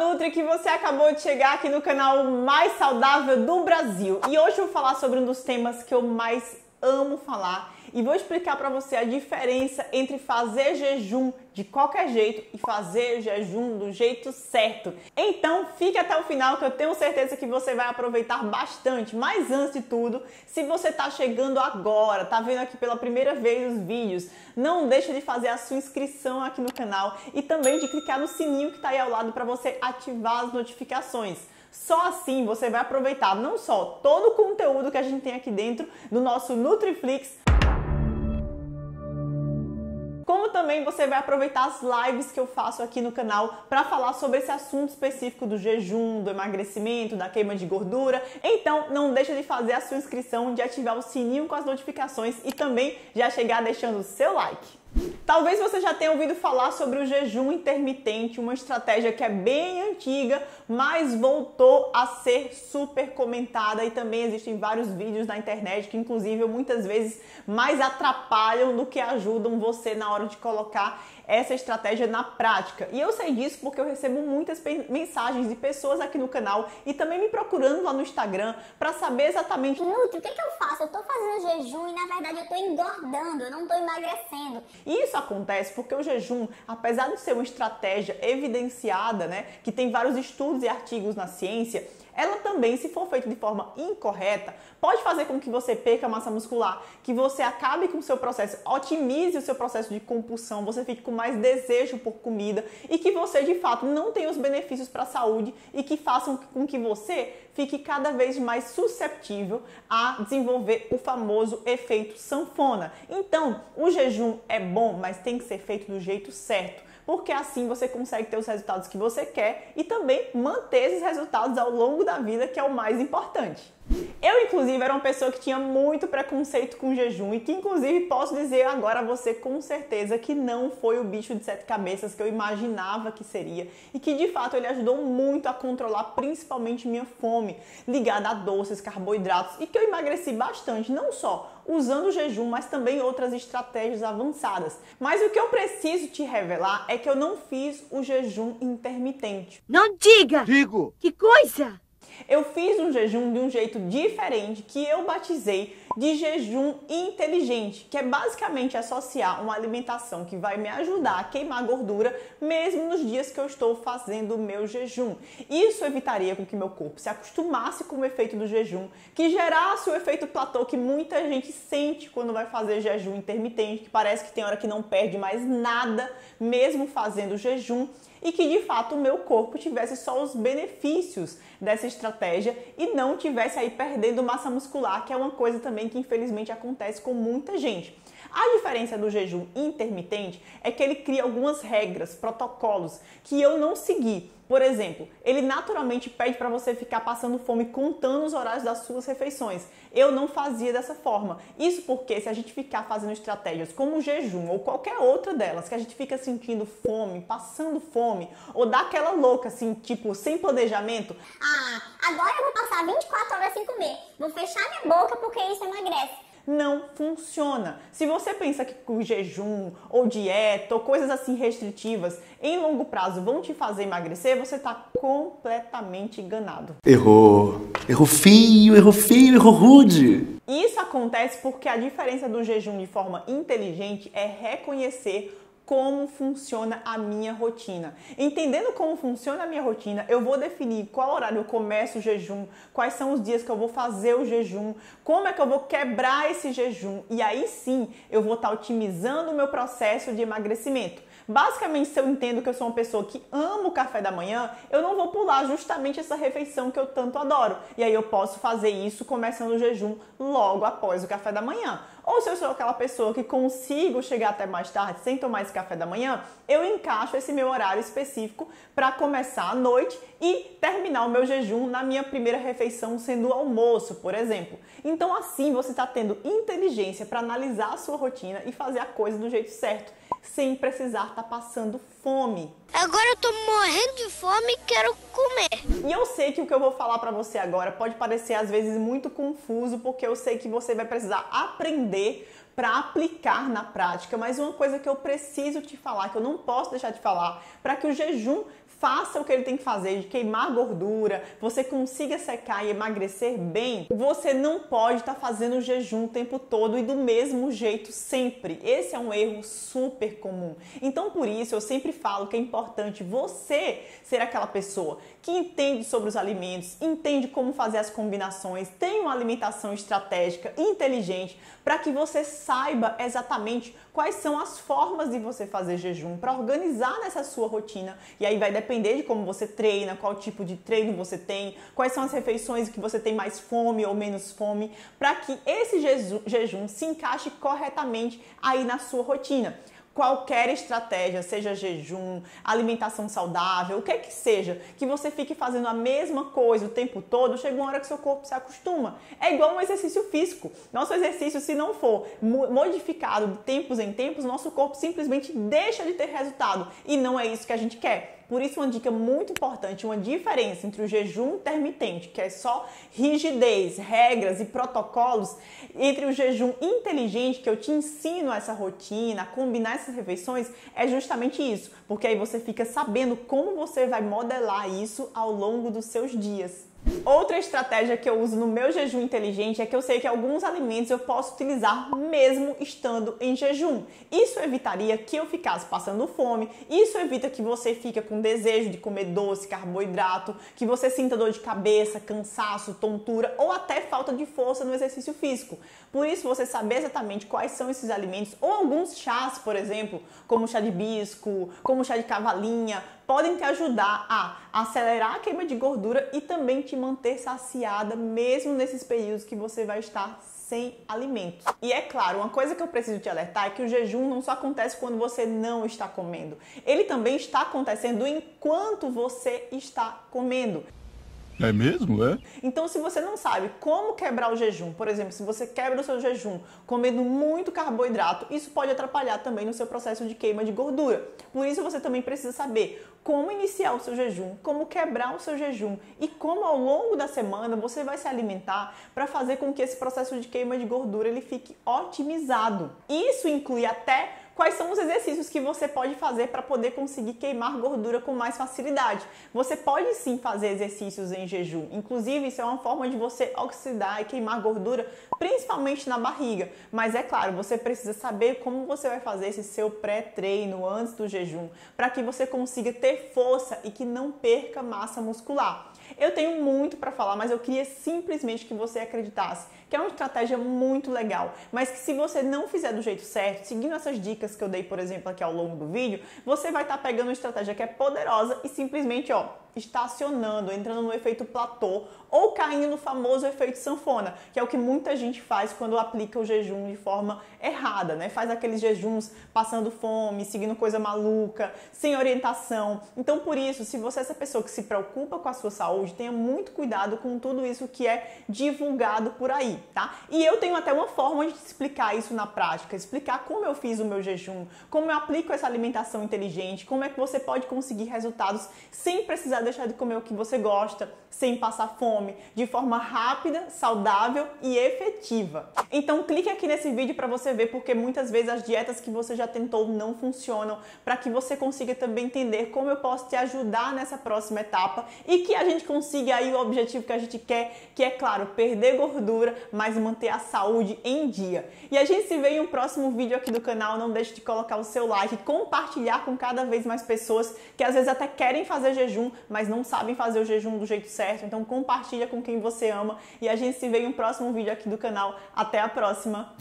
Nutri, que você acabou de chegar aqui no canal mais saudável do Brasil. E hoje eu vou falar sobre um dos temas que eu mais amo falar e vou explicar para você a diferença entre fazer jejum de qualquer jeito e fazer jejum do jeito certo. Então fique até o final que eu tenho certeza que você vai aproveitar bastante. Mas antes de tudo, se você está chegando agora, tá vendo aqui pela primeira vez os vídeos, não deixa de fazer a sua inscrição aqui no canal e também de clicar no sininho que está aí ao lado para você ativar as notificações. Só assim você vai aproveitar não só todo o conteúdo que a gente tem aqui dentro do nosso Nutriflix, como também você vai aproveitar as lives que eu faço aqui no canal para falar sobre esse assunto específico do jejum, do emagrecimento, da queima de gordura. Então não deixa de fazer a sua inscrição, de ativar o sininho com as notificações e também já chegar deixando o seu like. Talvez você já tenha ouvido falar sobre o jejum intermitente, uma estratégia que é bem antiga, mas voltou a ser super comentada e também existem vários vídeos na internet que inclusive muitas vezes mais atrapalham do que ajudam você na hora de colocar essa estratégia na prática. E eu sei disso porque eu recebo muitas mensagens de pessoas aqui no canal e também me procurando lá no Instagram para saber exatamente: Nutri, o que eu faço? Eu tô fazendo jejum e na verdade eu tô engordando, eu não tô emagrecendo. E isso acontece porque o jejum, apesar de ser uma estratégia evidenciada, né, que tem vários estudos e artigos na ciência, ela também, se for feita de forma incorreta, pode fazer com que você perca massa muscular, que você acabe com o seu processo, otimize o seu processo de compulsão, você fique com mais desejo por comida e que você, de fato, não tenha os benefícios para a saúde e que façam com que você fique cada vez mais susceptível a desenvolver o famoso efeito sanfona. Então, o jejum é bom, mas tem que ser feito do jeito certo, porque assim você consegue ter os resultados que você quer e também manter esses resultados ao longo da vida, que é o mais importante. Eu, inclusive, era uma pessoa que tinha muito preconceito com jejum e que, inclusive, posso dizer agora a você com certeza que não foi o bicho de 7 cabeças que eu imaginava que seria e que, de fato, ele ajudou muito a controlar principalmente minha fome, ligada a doces, carboidratos, e que eu emagreci bastante, não só usando o jejum, mas também outras estratégias avançadas. Mas o que eu preciso te revelar é que eu não fiz o jejum intermitente. Não diga! Digo! Que coisa! Eu fiz um jejum de um jeito diferente que eu batizei de jejum inteligente, que é basicamente associar uma alimentação que vai me ajudar a queimar gordura mesmo nos dias que eu estou fazendo o meu jejum. Isso evitaria com que meu corpo se acostumasse com o efeito do jejum, que gerasse o efeito platô que muita gente sente quando vai fazer jejum intermitente, que parece que tem hora que não perde mais nada mesmo fazendo jejum, e que de fato o meu corpo tivesse só os benefícios dessa estratégia e não tivesse aí perdendo massa muscular, que é uma coisa também que infelizmente acontece com muita gente. A diferença do jejum intermitente é que ele cria algumas regras, protocolos que eu não segui. Por exemplo, ele naturalmente pede para você ficar passando fome contando os horários das suas refeições. Eu não fazia dessa forma. Isso porque se a gente ficar fazendo estratégias como o jejum ou qualquer outra delas, que a gente fica sentindo fome, passando fome, ou dá aquela louca assim, tipo, sem planejamento. Agora eu vou passar 24 horas sem comer. Vou fechar minha boca porque isso emagrece. Não funciona. Se você pensa que o jejum ou dieta ou coisas assim restritivas em longo prazo vão te fazer emagrecer, você está completamente enganado. Errou. Errou feio, errou rude. Isso acontece porque a diferença do jejum de forma inteligente é reconhecer como funciona a minha rotina. Entendendo como funciona a minha rotina, eu vou definir qual horário eu começo o jejum, quais são os dias que eu vou fazer o jejum, como é que eu vou quebrar esse jejum e aí sim eu vou estar otimizando o meu processo de emagrecimento. Basicamente, se eu entendo que eu sou uma pessoa que ama o café da manhã, eu não vou pular justamente essa refeição que eu tanto adoro. E aí eu posso fazer isso começando o jejum logo após o café da manhã. Ou se eu sou aquela pessoa que consigo chegar até mais tarde sem tomar esse café da manhã, eu encaixo esse meu horário específico para começar à noite e terminar o meu jejum na minha primeira refeição, sendo o almoço, por exemplo. Então assim você está tendo inteligência para analisar a sua rotina e fazer a coisa do jeito certo, sem precisar estar passando fome. Agora eu tô morrendo de fome e quero comer. E eu sei que o que eu vou falar pra você agora pode parecer às vezes muito confuso, porque eu sei que você vai precisar aprender para aplicar na prática, mas uma coisa que eu preciso te falar, que eu não posso deixar de falar, para que o jejum faça o que ele tem que fazer, de queimar gordura, você consiga secar e emagrecer bem, você não pode estar fazendo o jejum o tempo todo e do mesmo jeito sempre. Esse é um erro super comum. Então, por isso, eu sempre falo que é importante você ser aquela pessoa que entende sobre os alimentos, entende como fazer as combinações, tem uma alimentação estratégica, inteligente, para que você saiba exatamente quais são as formas de você fazer jejum, para organizar nessa sua rotina. E aí vai depender de como você treina, qual tipo de treino você tem, quais são as refeições que você tem mais fome ou menos fome, para que esse jejum se encaixe corretamente aí na sua rotina. Qualquer estratégia, seja jejum, alimentação saudável, o que é que seja, que você fique fazendo a mesma coisa o tempo todo, chega uma hora que seu corpo se acostuma. É igual um exercício físico. Nosso exercício, se não for modificado de tempos em tempos, nosso corpo simplesmente deixa de ter resultado. E não é isso que a gente quer. Por isso, uma dica muito importante, uma diferença entre o jejum intermitente, que é só rigidez, regras e protocolos, entre o jejum inteligente, que eu te ensino essa rotina, a combinar essas refeições, é justamente isso. Porque aí você fica sabendo como você vai modelar isso ao longo dos seus dias. Outra estratégia que eu uso no meu jejum inteligente é que eu sei que alguns alimentos eu posso utilizar mesmo estando em jejum. Isso evitaria que eu ficasse passando fome, isso evita que você fique com desejo de comer doce, carboidrato, que você sinta dor de cabeça, cansaço, tontura ou até falta de força no exercício físico. Por isso, você saber exatamente quais são esses alimentos, ou alguns chás, por exemplo, como chá de hibisco, como chá de cavalinha, podem te ajudar a acelerar a queima de gordura e também te manter saciada, mesmo nesses períodos que você vai estar sem alimentos. E é claro, uma coisa que eu preciso te alertar é que o jejum não só acontece quando você não está comendo. Ele também está acontecendo enquanto você está comendo. É mesmo, é? Então, se você não sabe como quebrar o jejum, por exemplo, se você quebra o seu jejum comendo muito carboidrato, isso pode atrapalhar também no seu processo de queima de gordura. Por isso, você também precisa saber como iniciar o seu jejum, como quebrar o seu jejum e como ao longo da semana você vai se alimentar para fazer com que esse processo de queima de gordura ele fique otimizado. Isso inclui até quais são os exercícios que você pode fazer para poder conseguir queimar gordura com mais facilidade. Você pode sim fazer exercícios em jejum. Inclusive, isso é uma forma de você oxidar e queimar gordura, principalmente na barriga. Mas é claro, você precisa saber como você vai fazer esse seu pré-treino antes do jejum, para que você consiga ter força e que não perca massa muscular. Eu tenho muito para falar, mas eu queria simplesmente que você acreditasse que é uma estratégia muito legal, mas que se você não fizer do jeito certo, seguindo essas dicas que eu dei, por exemplo, aqui ao longo do vídeo, você vai estar pegando uma estratégia que é poderosa e simplesmente, estacionando, entrando no efeito platô ou caindo no famoso efeito sanfona, que é o que muita gente faz quando aplica o jejum de forma errada, né? Faz aqueles jejuns passando fome, seguindo coisa maluca, sem orientação. Então, por isso, se você é essa pessoa que se preocupa com a sua saúde, tenha muito cuidado com tudo isso que é divulgado por aí, tá? E eu tenho até uma forma de explicar isso na prática, explicar como eu fiz o meu jejum, como eu aplico essa alimentação inteligente, como é que você pode conseguir resultados sem precisar deixar de comer o que você gosta, sem passar fome, de forma rápida, saudável e efetiva. Então clique aqui nesse vídeo para você ver porque muitas vezes as dietas que você já tentou não funcionam, para que você consiga também entender como eu posso te ajudar nessa próxima etapa e que a gente consiga aí o objetivo que a gente quer, que é claro, perder gordura, mas manter a saúde em dia. E a gente se vê em um próximo vídeo aqui do canal. Não deixe de colocar o seu like, compartilhar com cada vez mais pessoas que às vezes até querem fazer jejum, mas não sabem fazer o jejum do jeito certo. Então compartilha com quem você ama e a gente se vê em um próximo vídeo aqui do canal. Até a próxima!